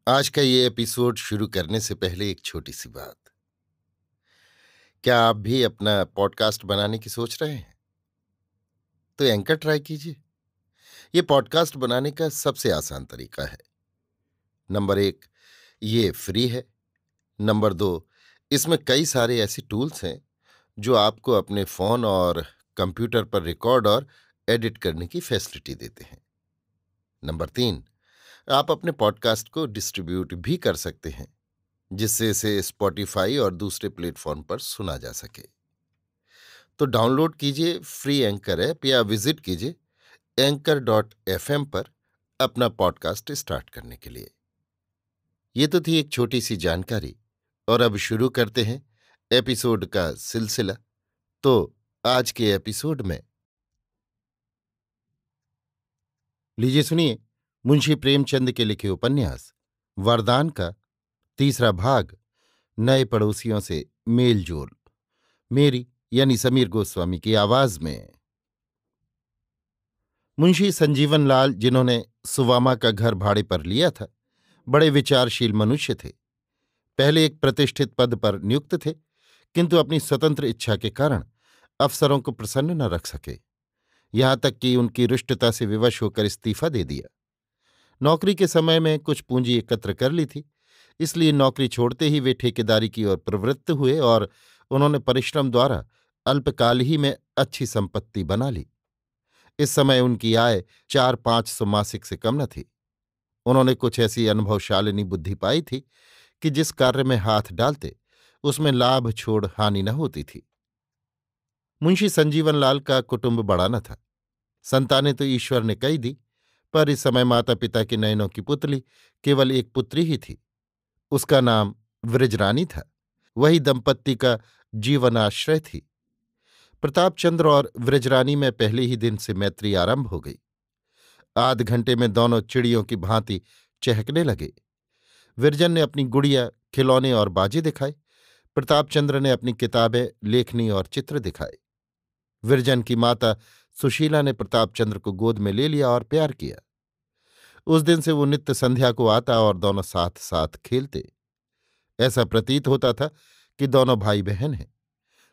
आज का ये एपिसोड शुरू करने से पहले एक छोटी सी बात। क्या आप भी अपना पॉडकास्ट बनाने की सोच रहे हैं? तो एंकर ट्राई कीजिए। ये पॉडकास्ट बनाने का सबसे आसान तरीका है। नंबर 1, ये फ्री है। नंबर 2, इसमें कई सारे ऐसे टूल्स हैं जो आपको अपने फोन और कंप्यूटर पर रिकॉर्ड और एडिट करने की फैसिलिटी देते हैं। नंबर 3, आप अपने पॉडकास्ट को डिस्ट्रीब्यूट भी कर सकते हैं, जिससे इसे स्पॉटिफाई और दूसरे प्लेटफॉर्म पर सुना जा सके। तो डाउनलोड कीजिए फ्री एंकर ऐप या विजिट कीजिए anchor.fm पर अपना पॉडकास्ट स्टार्ट करने के लिए। ये तो थी एक छोटी सी जानकारी, और अब शुरू करते हैं एपिसोड का सिलसिला। तो आज के एपिसोड में लीजिए सुनिए मुंशी प्रेमचंद के लिखे उपन्यास वरदान का तीसरा भाग, नए पड़ोसियों से मेलजोल, मेरी यानी समीर गोस्वामी की आवाज में। मुंशी संजीवन लाल, जिन्होंने सुवामा का घर भाड़े पर लिया था, बड़े विचारशील मनुष्य थे। पहले एक प्रतिष्ठित पद पर नियुक्त थे, किंतु अपनी स्वतंत्र इच्छा के कारण अफसरों को प्रसन्न न रख सके। यहां तक कि उनकी रुष्टता से विवश होकर इस्तीफा दे दिया। नौकरी के समय में कुछ पूंजी एकत्र कर ली थी, इसलिए नौकरी छोड़ते ही वे ठेकेदारी की ओर प्रवृत्त हुए और उन्होंने परिश्रम द्वारा अल्पकाल ही में अच्छी संपत्ति बना ली। इस समय उनकी आय 4-5 सौ मासिक से कम न थी। उन्होंने कुछ ऐसी अनुभवशालिनी बुद्धि पाई थी कि जिस कार्य में हाथ डालते उसमें लाभ छोड़ हानि न होती थी। मुंशी संजीवन लाल का कुटुंब बड़ा न था। संतानें तो ईश्वर ने कई दी, पर इस समय माता पिता के नयनों की पुतली केवल एक पुत्री ही थी। उसका नाम वृजरानी था। वही दंपत्ति का जीवनाश्रय थी। प्रतापचंद्र और वृजरानी में पहले ही दिन से मैत्री आरंभ हो गई। आध घंटे में दोनों चिड़ियों की भांति चहकने लगे। विरजन ने अपनी गुड़िया, खिलौने और बाजे दिखाए। प्रतापचंद्र ने अपनी किताबें, लेखनी और चित्र दिखाए। विरजन की माता सुशीला ने प्रतापचंद्र को गोद में ले लिया और प्यार किया। उस दिन से वो नित्य संध्या को आता और दोनों साथ साथ खेलते। ऐसा प्रतीत होता था कि दोनों भाई बहन हैं।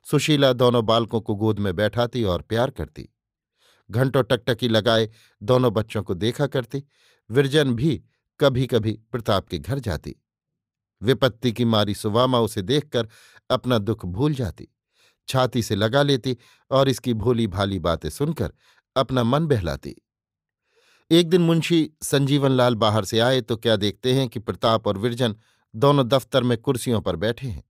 सुशीला दोनों बालकों को गोद में बैठाती और प्यार करती। घंटों टकटकी लगाए दोनों बच्चों को देखा करती। विरजन भी कभी कभी प्रताप के घर जाती। विपत्ति की मारी सुवामा उसे देखकर अपना दुख भूल जाती, छाती से लगा लेती और इसकी भोली भाली बातें सुनकर अपना मन बहलाती। एक दिन मुंशी संजीवन लाल बाहर से आए तो क्या देखते हैं कि प्रताप और विरजन दोनों दफ्तर में कुर्सियों पर बैठे हैं।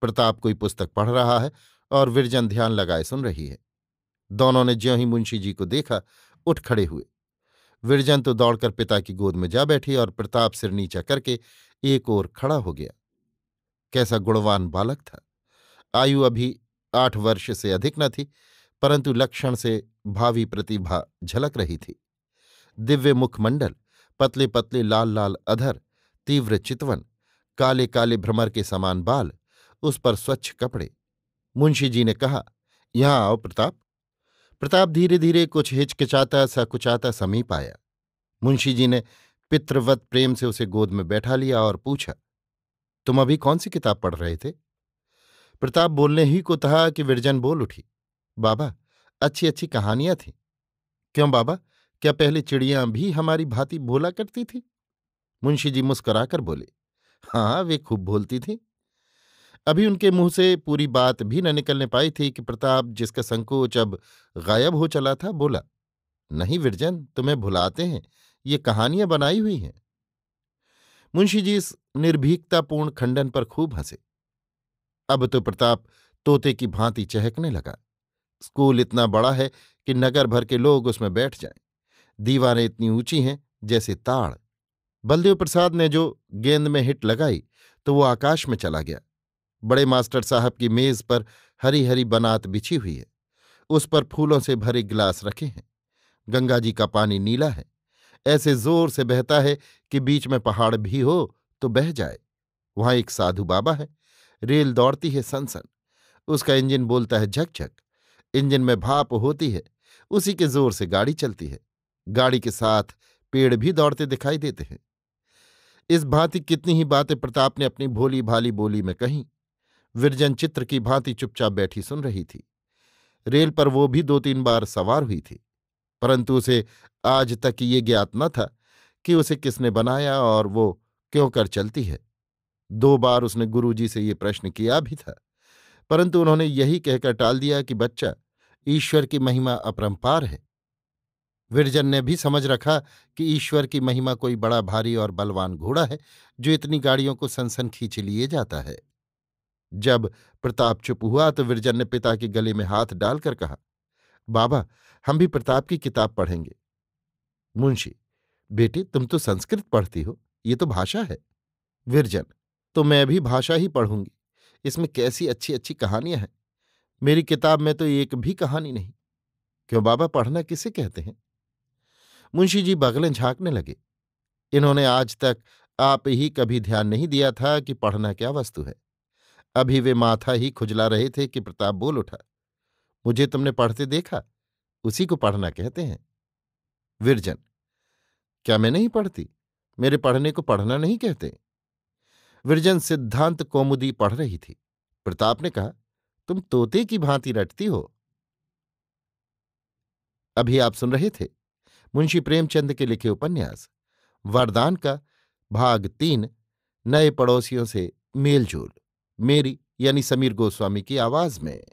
प्रताप कोई पुस्तक पढ़ रहा है और विरजन ध्यान लगाए सुन रही है। दोनों ने ज्यों ही मुंशी जी को देखा, उठ खड़े हुए। विरजन तो दौड़कर पिता की गोद में जा बैठी और प्रताप सिर नीचा करके एक ओर खड़ा हो गया। कैसा गुणवान बालक था। आयु अभी 8 वर्ष से अधिक न थी, परंतु लक्षण से भावी प्रतिभा झलक रही थी। दिव्य मुखमंडल, पतले पतले लाल लाल अधर, तीव्र चितवन, काले काले भ्रमर के समान बाल, उस पर स्वच्छ कपड़े। मुंशी जी ने कहा, यहां आओ प्रताप। प्रताप धीरे धीरे कुछ हिचकिचाता सकुचाता समीप आया। मुंशी जी ने पितृवत प्रेम से उसे गोद में बैठा लिया और पूछा, तुम अभी कौन सी किताब पढ़ रहे थे? प्रताप बोलने ही को था कि विरजन बोल उठी, बाबा, अच्छी अच्छी कहानियां थीं। क्यों बाबा, क्या पहले चिड़ियां भी हमारी भांति बोला करती थी? मुंशी जी मुस्कुराकर बोले, हाँ, वे खूब बोलती थीं। अभी उनके मुंह से पूरी बात भी न निकलने पाई थी कि प्रताप, जिसका संकोच अब गायब हो चला था, बोला, नहीं विरजन, तुम्हें भुलाते हैं, ये कहानियां बनाई हुई हैं। मुंशी जी इस निर्भीकतापूर्ण खंडन पर खूब हंसे। अब तो प्रताप तोते की भांति चहकने लगा। स्कूल इतना बड़ा है कि नगर भर के लोग उसमें बैठ जाएं। दीवारें इतनी ऊंची हैं जैसे ताड़। बलदेव प्रसाद ने जो गेंद में हिट लगाई तो वो आकाश में चला गया। बड़े मास्टर साहब की मेज पर हरी हरी बनात बिछी हुई है। उस पर फूलों से भरे गिलास रखे हैं। गंगा जी का पानी नीला है, ऐसे जोर से बहता है कि बीच में पहाड़ भी हो तो बह जाए। वहां एक साधु बाबा है। रेल दौड़ती है सन सन, उसका इंजन बोलता है झक झक। इंजन में भाप होती है, उसी के जोर से गाड़ी चलती है। गाड़ी के साथ पेड़ भी दौड़ते दिखाई देते हैं। इस भांति कितनी ही बातें प्रताप ने अपनी भोली भाली बोली में कहीं। विरजन चित्र की भांति चुपचाप बैठी सुन रही थी। रेल पर वो भी 2-3 बार सवार हुई थी, परंतु उसे आज तक ये ज्ञात न था कि उसे किसने बनाया और वो क्यों कर चलती है। 2 बार उसने गुरुजी से ये प्रश्न किया भी था, परंतु उन्होंने यही कहकर टाल दिया कि बच्चा, ईश्वर की महिमा अपरंपार है। विरजन ने भी समझ रखा कि ईश्वर की महिमा कोई बड़ा भारी और बलवान घोड़ा है जो इतनी गाड़ियों को सनसन खींच लिए जाता है। जब प्रताप चुप हुआ तो विरजन ने पिता के गले में हाथ डालकर कहा, बाबा, हम भी प्रताप की किताब पढ़ेंगे। मुंशी, बेटी, तुम तो संस्कृत पढ़ती हो, ये तो भाषा है। विरजन, तो मैं भी भाषा ही पढ़ूंगी। इसमें कैसी अच्छी अच्छी कहानियां हैं। मेरी किताब में तो एक भी कहानी नहीं। क्यों बाबा, पढ़ना किसे कहते हैं? मुंशी जी बगलें झांकने लगे। इन्होंने आज तक आप ही कभी ध्यान नहीं दिया था कि पढ़ना क्या वस्तु है। अभी वे माथा ही खुजला रहे थे कि प्रताप बोल उठा, मुझे तुमने पढ़ते देखा, उसी को पढ़ना कहते हैं। विरजन, क्या मैं नहीं पढ़ती? मेरे पढ़ने को पढ़ना नहीं कहते? विरजन सिद्धांत कौमुदी पढ़ रही थी। प्रताप ने कहा, तुम तोते की भांति रटती हो। अभी आप सुन रहे थे मुंशी प्रेमचंद के लिखे उपन्यास वरदान का भाग 3, नए पड़ोसियों से मेलजोल, मेरी यानी समीर गोस्वामी की आवाज में।